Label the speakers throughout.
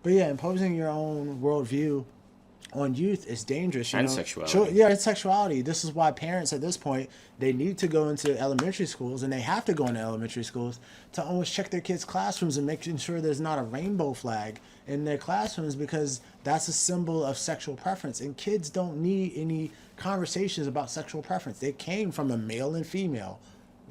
Speaker 1: But yeah, imposing your own worldview on youth is dangerous. You
Speaker 2: And
Speaker 1: know?
Speaker 2: sexuality.
Speaker 1: Yeah, it's sexuality. This is why parents at this point, they need to go into elementary schools, and they have to go into elementary schools to always check their kids' classrooms and making sure there's not a rainbow flag in their classrooms, because that's a symbol of sexual preference. And kids don't need any conversations about sexual preference. They came from a male and female,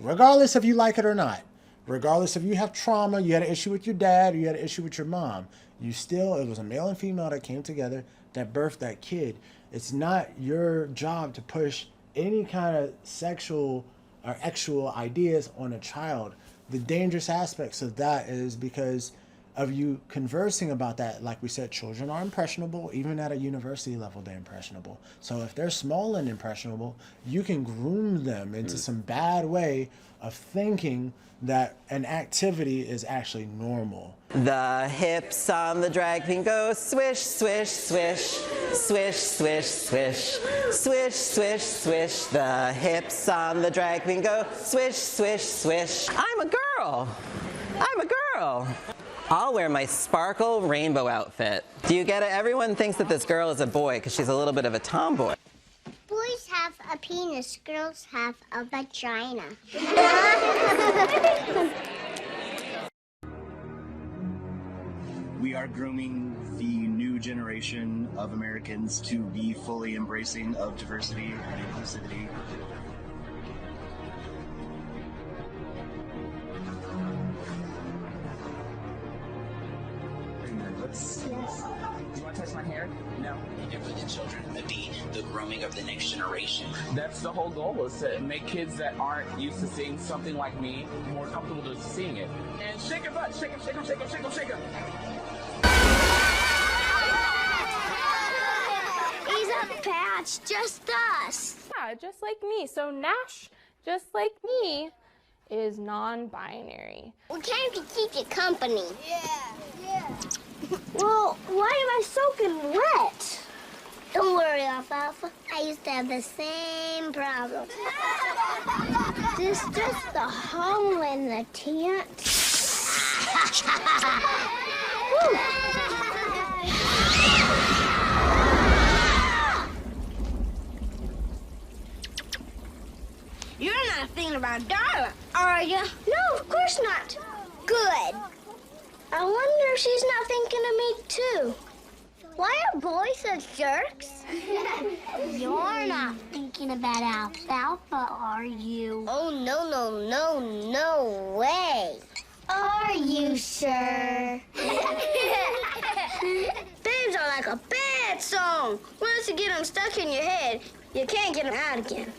Speaker 1: regardless if you like it or not. Regardless if you have trauma, you had an issue with your dad, or you had an issue with your mom, it was a male and female that came together that birthed that kid. It's not your job to push any kind of sexual or sexual ideas on a child. The dangerous aspects of that is because of you conversing about that. Like we said, children are impressionable. Even at a university level, they're impressionable. So if they're small and impressionable, you can groom them into some bad way of thinking that an activity is actually normal.
Speaker 3: The hips on the drag queen go swish, swish, swish, swish, swish, swish, swish, swish, swish. The hips on the drag queen go swish, swish, swish. I'm a girl. I'm a girl. I'll wear my sparkle rainbow outfit. Do you get it? Everyone thinks that this girl is a boy because she's a little bit of a tomboy.
Speaker 4: Boys have a penis, girls have a vagina.
Speaker 5: We are grooming the new generation of Americans to be fully embracing of diversity and inclusivity.
Speaker 6: Yes. Do you want to touch my hair? No.
Speaker 7: For the children to be the grooming of the next generation.
Speaker 6: That's the whole goal, is to make kids that aren't used to seeing something like me more comfortable to seeing it. And shake your butt, shake 'em, shake 'em, shake 'em, shake 'em, shake 'em.
Speaker 4: He's a patch, just us.
Speaker 8: Yeah, just like me. So Nash, just like me, is non-binary.
Speaker 4: We came to keep you company. Yeah. Well, why am I soaking wet? Don't worry, Alfalfa. I used to have the same problem. This just the hole in the tent. You're not thinking about Darla, are you? No, of course not. Good. I wonder if she's not thinking of me, too. Why are boys such jerks? You're not thinking about Alfalfa, are you? Oh, no way. Are you sure? Babes are like a bad song. Once you get them stuck in your head, you can't get them out again.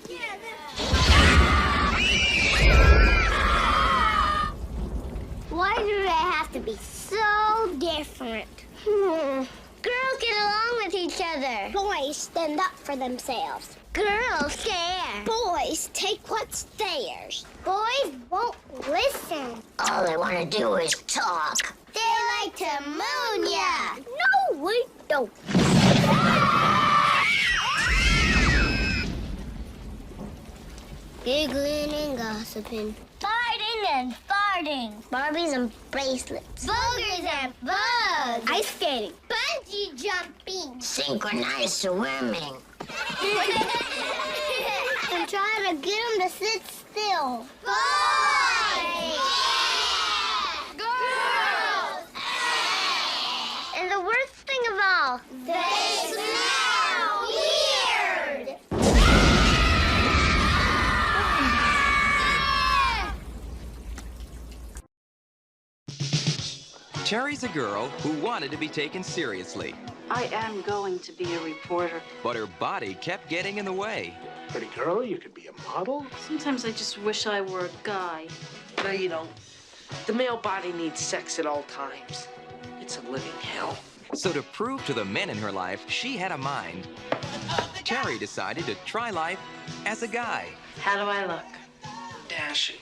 Speaker 4: Why do they have to be so different? Girls get along with each other. Boys stand up for themselves. Girls care. Boys take what's theirs. Boys won't listen. All they want to do is talk. They like to moon ya. No, we don't. Giggling and gossiping. Fighting and farting. Barbies and bracelets. Boogers and bugs. Ice skating. Bungee jumping. Synchronized swimming. I'm trying to get them to sit still. Boys! Girls! And the worst thing of all, they smell weird!
Speaker 9: Cherry's a girl who wanted to be taken seriously,
Speaker 10: I am going to be a reporter.
Speaker 9: but her body kept getting in the way.
Speaker 11: Pretty girl, you could be a model.
Speaker 10: Sometimes I just wish I were a guy.
Speaker 12: No, you don't. The male body needs sex at all times. It's a living hell.
Speaker 9: So to prove to the men in her life she had a mind, Cherry decided to try life as a guy.
Speaker 10: How do I look?
Speaker 12: Dashing.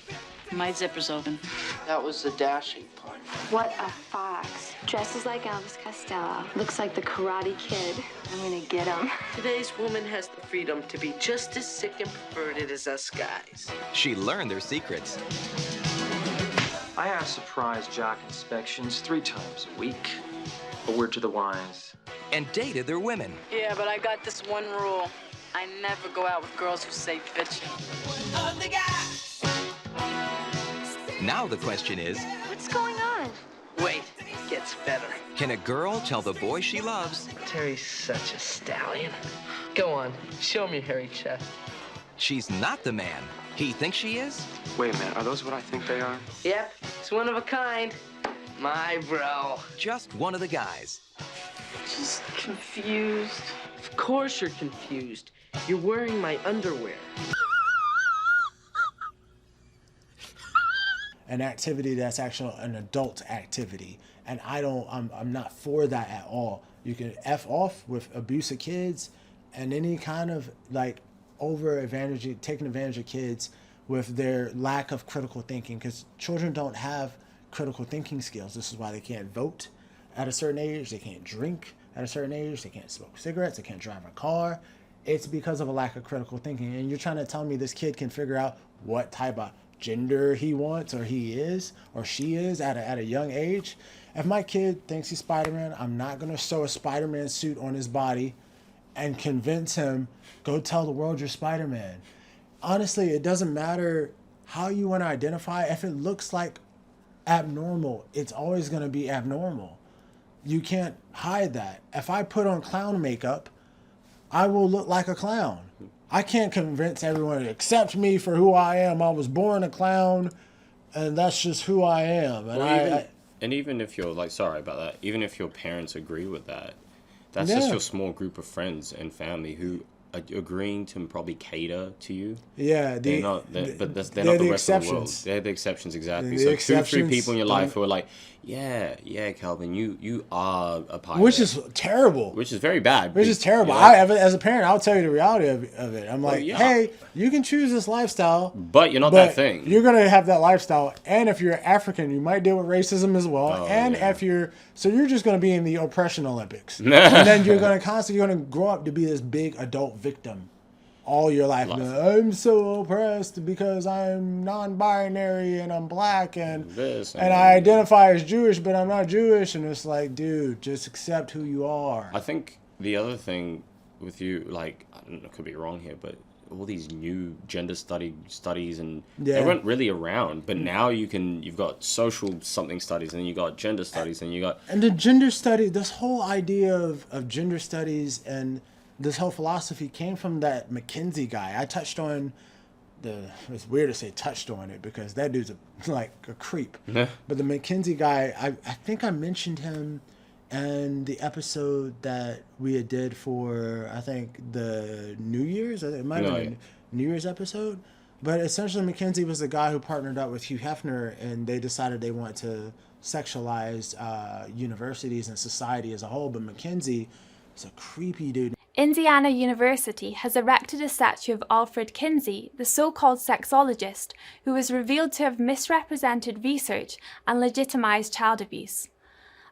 Speaker 10: My zipper's open.
Speaker 12: That was the dashing part.
Speaker 13: What a fox. Dresses like Elvis Costello. Looks like the Karate Kid. I'm gonna get him.
Speaker 12: Today's woman has the freedom to be just as sick and perverted as us guys.
Speaker 9: She learned their secrets.
Speaker 14: I have surprise jock inspections 3 times a week.
Speaker 2: A word to the wise.
Speaker 9: And dated their women.
Speaker 10: Yeah, but I got this one rule. I never go out with girls who say bitch.
Speaker 9: Now the question is,
Speaker 13: What's going on?
Speaker 12: Wait, it gets better.
Speaker 9: can a girl tell the boy she loves
Speaker 12: Terry's such a stallion. Go on, show me your hairy chest.
Speaker 9: she's not the man he thinks she is?
Speaker 2: Wait a minute, are those what I think they are?
Speaker 12: Yep, it's one of a kind. My bro.
Speaker 9: Just one of the guys.
Speaker 12: Just confused. Of course you're confused. You're wearing my underwear.
Speaker 1: An activity that's actually an adult activity, and I'm not for that at all. You can F off with abuse of kids and any kind of like taking advantage of kids with their lack of critical thinking, because children don't have critical thinking skills. This is why they can't vote at a certain age, they can't drink at a certain age, they can't smoke cigarettes, they can't drive a car. It's because of a lack of critical thinking. And you're trying to tell me this kid can figure out what type of gender he wants or he is or she is at a young age? If my kid thinks he's Spider-Man, I'm not going to sew a Spider-Man suit on his body and convince him, go tell the world you're Spider-Man. Honestly, it doesn't matter how you want to identify. If it looks like abnormal, it's always going to be abnormal. You can't hide that. If I put on clown makeup, I will look like a clown. I can't convince everyone to accept me for who I am. I was born a clown, and that's just who I am. And
Speaker 14: even if you're like, sorry about that, even if your parents agree with that, that's
Speaker 1: Yeah.
Speaker 14: just your small group of friends and family who are agreeing to probably cater to you.
Speaker 1: Yeah,
Speaker 14: they're not the rest of the world. They're the exceptions, exactly.
Speaker 1: The
Speaker 14: So 2-3 people in your life
Speaker 1: don't-
Speaker 14: who are like, yeah, Kelvin, you are a pilot.
Speaker 1: Which is terrible.
Speaker 14: Which is very bad.
Speaker 1: Which is terrible.
Speaker 14: You know?
Speaker 1: As a parent, I'll tell you the reality of it. I'm like,
Speaker 14: yeah.
Speaker 1: hey, you can choose this lifestyle,
Speaker 14: But you're not that thing.
Speaker 1: You're gonna have that lifestyle, and if you're African, you might deal with racism as well. If you're just gonna be in the oppression Olympics, and then you're gonna grow up to be this big adult victim all your life. I'm so oppressed because I'm non-binary and I'm black and I identify as Jewish, but I'm not Jewish. And it's like, dude, just accept who you are.
Speaker 14: I think the other thing with you, like, I don't know, I could be wrong here, but all these new gender studies and they weren't really around, but now you've got social something studies and you got gender studies and you got...
Speaker 1: And the gender study, this whole idea of gender studies and this whole philosophy came from that McKinsey guy. I touched on it's weird to say touched on it because that dude's like a creep. But the McKinsey guy, I think I mentioned him in the episode that we did for, I think, the New Year's. It might have been a New Year's episode. But essentially, McKinsey was the guy who partnered up with Hugh Hefner, and they decided they want to sexualize universities and society as a whole. But McKinsey is a creepy dude.
Speaker 8: Indiana University has erected a statue of Alfred Kinsey, the so-called sexologist, who was revealed to have misrepresented research and legitimized child abuse.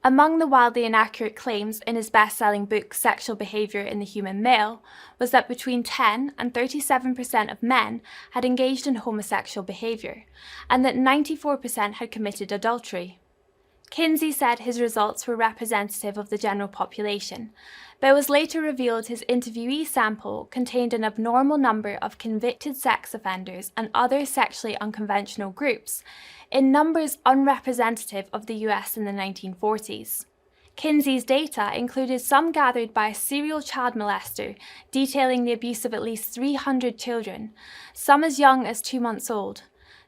Speaker 8: Among the wildly inaccurate claims in his best-selling book Sexual Behavior in the Human Male was that between 10 and 37% of men had engaged in homosexual behavior, and that 94% had committed adultery. Kinsey said his results were representative of the general population, but it was later revealed his interviewee sample contained an abnormal number of convicted sex offenders and other sexually unconventional groups, in numbers unrepresentative of the US in the 1940s. Kinsey's data included some gathered by a serial child molester detailing the abuse of at least 300 children, some as young as 2 months old.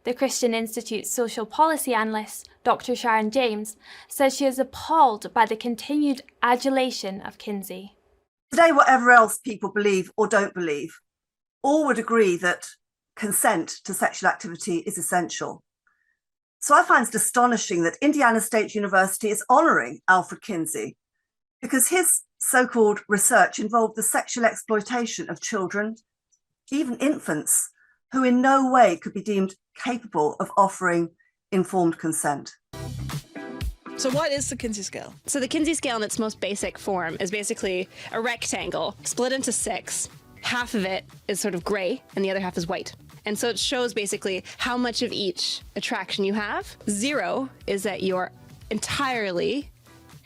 Speaker 8: The Christian Institute's social policy analyst, Dr. Sharon James, says she is appalled by the continued adulation of Kinsey.
Speaker 15: Today, whatever else people believe or don't believe, all would agree that consent to sexual activity is essential. So I find it astonishing that Indiana State University is honouring Alfred Kinsey because his so-called research involved the sexual exploitation of children, even infants, who in no way could be deemed capable of offering informed consent.
Speaker 16: So what is the Kinsey scale?
Speaker 17: So the Kinsey scale in its most basic form is basically a rectangle split into 6. Half of it is sort of gray and the other half is white. And so it shows basically how much of each attraction you have. 0 is that you're entirely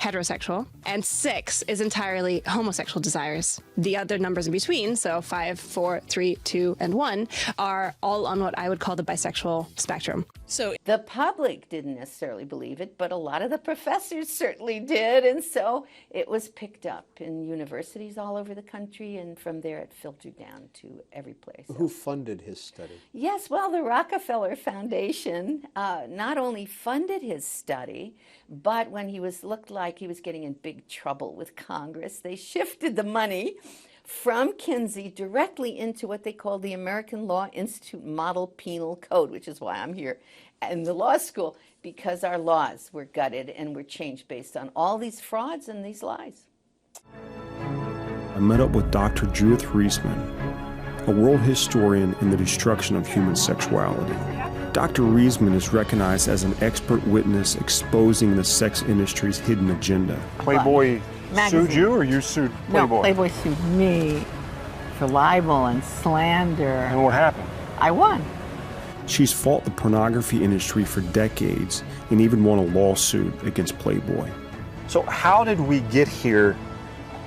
Speaker 17: heterosexual, and 6 is entirely homosexual desires. The other numbers in between, so 5, 4, 3, 2, and 1, are all on what I would call the bisexual spectrum.
Speaker 16: So
Speaker 18: the public didn't necessarily believe it, but a lot of the professors certainly did, and so it was picked up in universities all over the country, and from there it filtered down to every place.
Speaker 19: Who funded his study?
Speaker 18: Yes, well, the Rockefeller Foundation not only funded his study, but when he looked like he was getting in big trouble with Congress, they shifted the money from Kinsey directly into what they called the American Law Institute Model Penal Code, which is why I'm here in the law school, because our laws were gutted and were changed based on all these frauds and these lies.
Speaker 20: I met up with Dr. Judith Reisman, a world historian in the destruction of human sexuality. Dr. Reisman is recognized as an expert witness exposing the sex industry's hidden agenda.
Speaker 21: Playboy
Speaker 22: Magazine.
Speaker 21: sued you, or you sued Playboy?
Speaker 22: No, Playboy sued me for libel and slander.
Speaker 21: And what happened?
Speaker 22: I won.
Speaker 20: She's fought the pornography industry for decades and even won a lawsuit against Playboy.
Speaker 21: So how did we get here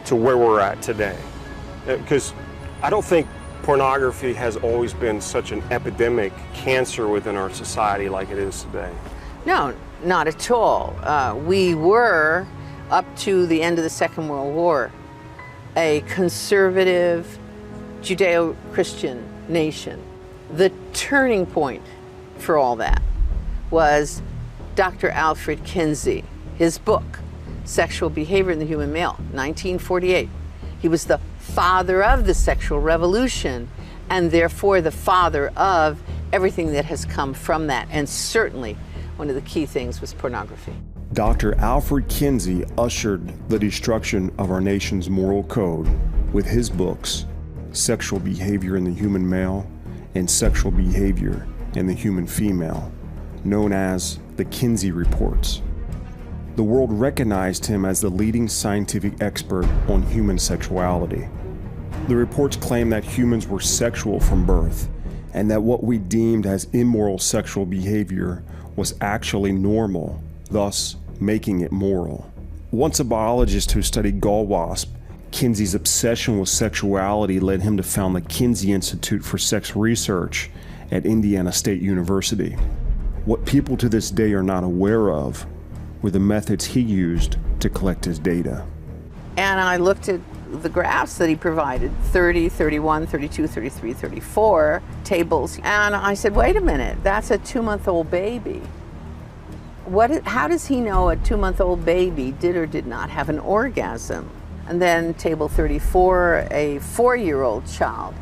Speaker 21: to where we're at today? Because I don't think pornography has always been such an epidemic cancer within our society like it is today.
Speaker 22: No, not at all. We were, up to the end of the Second World War, a conservative Judeo-Christian nation. The turning point for all that was Dr. Alfred Kinsey, his book, Sexual Behavior in the Human Male, 1948. He was the father of the sexual revolution, and therefore the father of everything that has come from that. And certainly one of the key things was pornography.
Speaker 20: Dr. Alfred Kinsey ushered the destruction of our nation's moral code with his books, Sexual Behavior in the Human Male and Sexual Behavior in the Human Female, known as the Kinsey Reports. The world recognized him as the leading scientific expert on human sexuality. The reports claim that humans were sexual from birth, and that what we deemed as immoral sexual behavior was actually normal, thus making it moral. Once a biologist who studied gall wasp, Kinsey's obsession with sexuality led him to found the Kinsey Institute for Sex Research at Indiana State University. What people to this day are not aware of were the methods he used to collect his data.
Speaker 22: And I looked at the graphs that he provided, 30, 31, 32, 33, 34 tables, and I said, wait a minute, that's a 2-month-old baby. How does he know a 2-month-old baby did or did not have an orgasm? And then table 34, a 4-year-old child,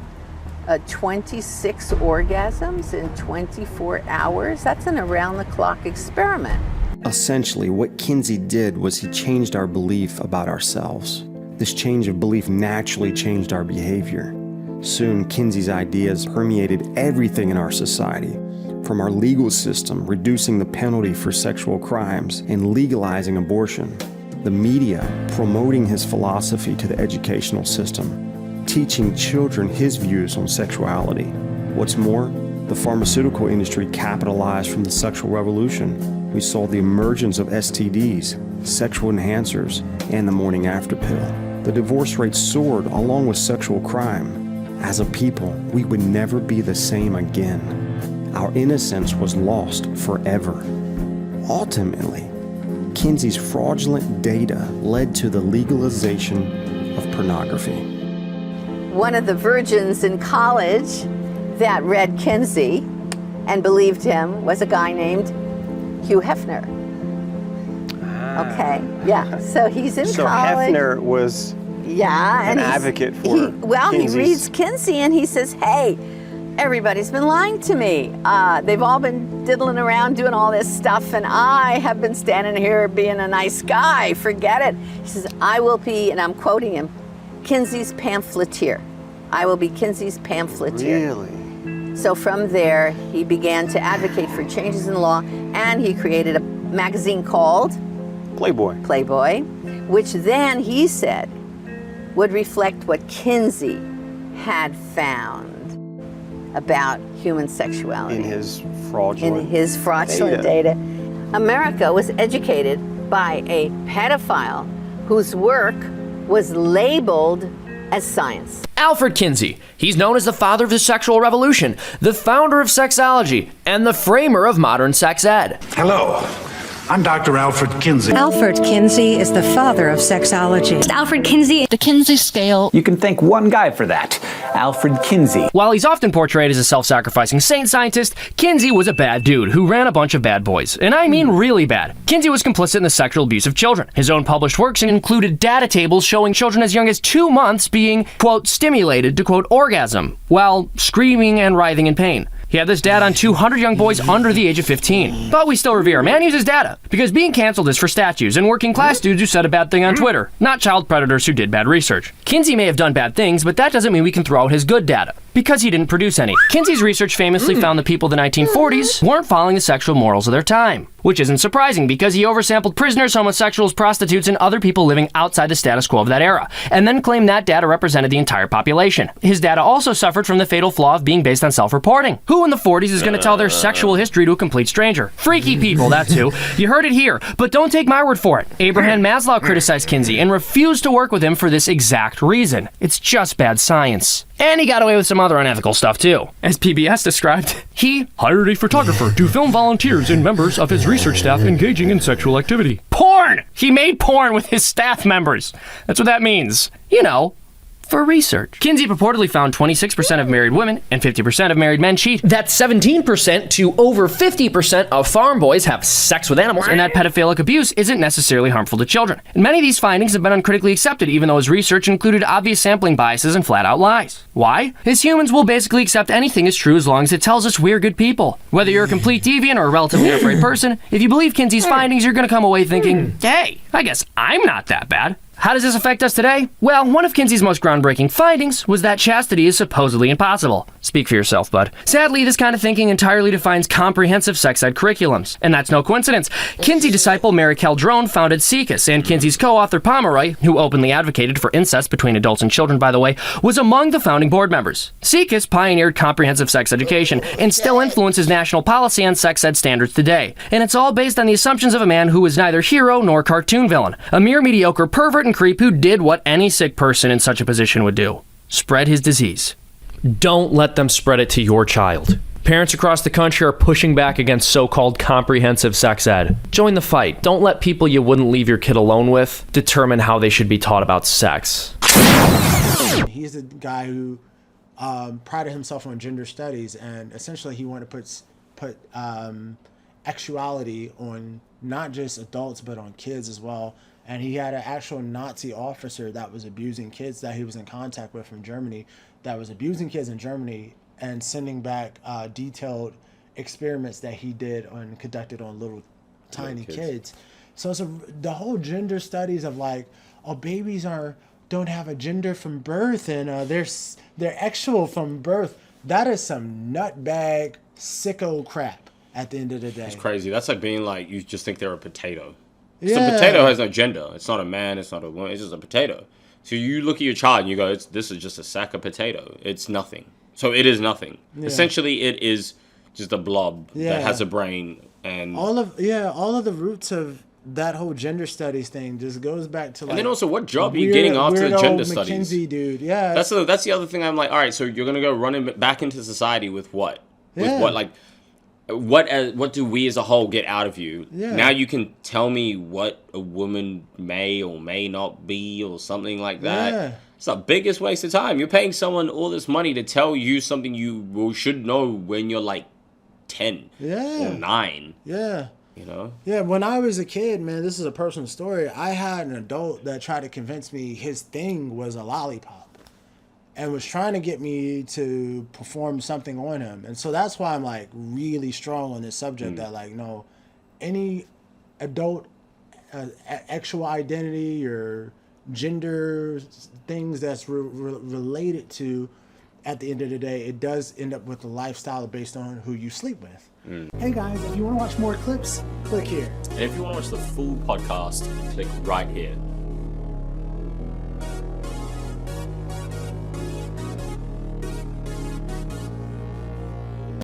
Speaker 22: 26 orgasms in 24 hours? That's an around-the-clock experiment.
Speaker 20: Essentially, what Kinsey did was he changed our belief about ourselves. This change of belief naturally changed our behavior. Soon, Kinsey's ideas permeated everything in our society, from our legal system reducing the penalty for sexual crimes and legalizing abortion, the media promoting his philosophy to the educational system, teaching children his views on sexuality. What's more, the pharmaceutical industry capitalized from the sexual revolution. We saw the emergence of STDs, sexual enhancers, and the morning after pill. The divorce rate soared along with sexual crime. As a people, we would never be the same again. Our innocence was lost forever. Ultimately, Kinsey's fraudulent data led to the legalization of pornography.
Speaker 22: One of the virgins in college that read Kinsey and believed him was a guy named Hugh Hefner. Okay, yeah, so he's in college.
Speaker 21: So Hefner was an advocate for Kinsey's.
Speaker 22: He reads Kinsey and he says, hey, everybody's been lying to me. They've all been diddling around doing all this stuff, and I have been standing here being a nice guy. Forget it. He says, I will be, and I'm quoting him, Kinsey's pamphleteer. I will be Kinsey's pamphleteer.
Speaker 21: Really?
Speaker 22: So from there, he began to advocate for changes in law, and he created a magazine called Playboy, which then he said would reflect what Kinsey had found about human sexuality.
Speaker 21: In his fraudulent
Speaker 22: data. America was educated by a pedophile whose work was labeled as science.
Speaker 3: Alfred Kinsey. He's known as the father of the sexual revolution, the founder of sexology, and the framer of modern sex ed.
Speaker 11: Hello. I'm Dr. Alfred Kinsey.
Speaker 19: Alfred Kinsey is the father of sexology.
Speaker 23: Alfred Kinsey, the Kinsey scale.
Speaker 24: You can thank one guy for that, Alfred Kinsey.
Speaker 3: While he's often portrayed as a self-sacrificing saint scientist, Kinsey was a bad dude who ran a bunch of bad boys. And I mean really bad. Kinsey was complicit in the sexual abuse of children. His own published works included data tables showing children as young as 2 months being, quote, stimulated to, quote, orgasm, while screaming and writhing in pain. He had this data on 200 young boys under the age of 15. But we still revere him and use his data, because being canceled is for statues and working class dudes who said a bad thing on Twitter, not child predators who did bad research. Kinsey may have done bad things, but that doesn't mean we can throw out his good data, because he didn't produce any. Kinsey's research famously found that people of the 1940s weren't following the sexual morals of their time, which isn't surprising because he oversampled prisoners, homosexuals, prostitutes, and other people living outside the status quo of that era, and then claimed that data represented the entire population. His data also suffered from the fatal flaw of being based on self-reporting. Who in the 40s is going to tell their sexual history to a complete stranger? Freaky people, that's who. You heard it here, but don't take my word for it. Abraham Maslow criticized Kinsey and refused to work with him for this exact reason. It's just bad science. And he got away with some other unethical stuff too. As PBS described, he hired a photographer to film volunteers and members of his research staff engaging in sexual activity. Porn! He made porn with his staff members. That's what that means. You know, for research. Kinsey purportedly found 26% of married women and 50% of married men cheat. That's 17% to over 50% of farm boys have sex with animals, and that pedophilic abuse isn't necessarily harmful to children. And many of these findings have been uncritically accepted, even though his research included obvious sampling biases and flat-out lies. Why? As humans will basically accept anything as true as long as it tells us we're good people. Whether you're a complete deviant or a relatively upright person, if you believe Kinsey's findings, you're gonna come away thinking, hey, I guess I'm not that bad. How does this affect us today? Well, one of Kinsey's most groundbreaking findings was that chastity is supposedly impossible. Speak for yourself, bud. Sadly, this kind of thinking entirely defines comprehensive sex ed curriculums. And that's no coincidence. Kinsey disciple Mary Keldrone founded SECUS, and Kinsey's co-author Pomeroy, who openly advocated for incest between adults and children, by the way, was among the founding board members. SECUS pioneered comprehensive sex education and still influences national policy on sex ed standards today. And it's all based on the assumptions of a man who was neither hero nor cartoon villain, a mere mediocre pervert and creep who did what any sick person in such a position would do: spread his disease. Don't let them spread it to your child. Parents across the country are pushing back against so-called comprehensive sex ed. Join the fight. Don't let people you wouldn't leave your kid alone with determine how they should be taught about sex.
Speaker 1: He's a guy who prided himself on gender studies, and essentially he wanted to put sexuality on not just adults but on kids as well. And he had an actual Nazi officer that was abusing kids that he was in contact with from Germany, that was abusing kids in Germany and sending back detailed experiments that he did and conducted on little tiny kids. So it's the whole gender studies of like, oh, babies don't have a gender from birth, and they're actual from birth. That is some nutbag sicko crap at the end of the day.
Speaker 14: It's crazy. That's like being like, you just think they're a potato. Yeah. So a potato has no gender. It's not a man, it's not a woman, it's just a potato. So you look at your child and you go, this is just a sack of potato. It's nothing. So it is nothing. Yeah. Essentially, it is just a blob that has a brain. And
Speaker 1: all of the roots of that whole gender studies thing just goes back to like.
Speaker 14: And then also, what job are you getting after the gender studies?
Speaker 1: McKinsey dude, yeah.
Speaker 14: That's the other thing. I'm like, all right, so you're gonna go running back into society with what? With what like? What do we as a whole get out of you? Yeah. Now you can tell me what a woman may or may not be or something like that. Yeah. It's the biggest waste of time. You're paying someone all this money to tell you something you should know when you're like 10 or 9.
Speaker 1: Yeah.
Speaker 14: You know?
Speaker 1: Yeah, when I was a kid, man, this is a personal story. I had an adult that tried to convince me his thing was a lollipop and was trying to get me to perform something on him. And so that's why I'm like really strong on this subject that like, no, any adult actual identity or gender things that's related to, at the end of the day, it does end up with a lifestyle based on who you sleep with. Hey guys, if you want to watch more clips, click here.
Speaker 14: And if you want to watch the full podcast, click right here.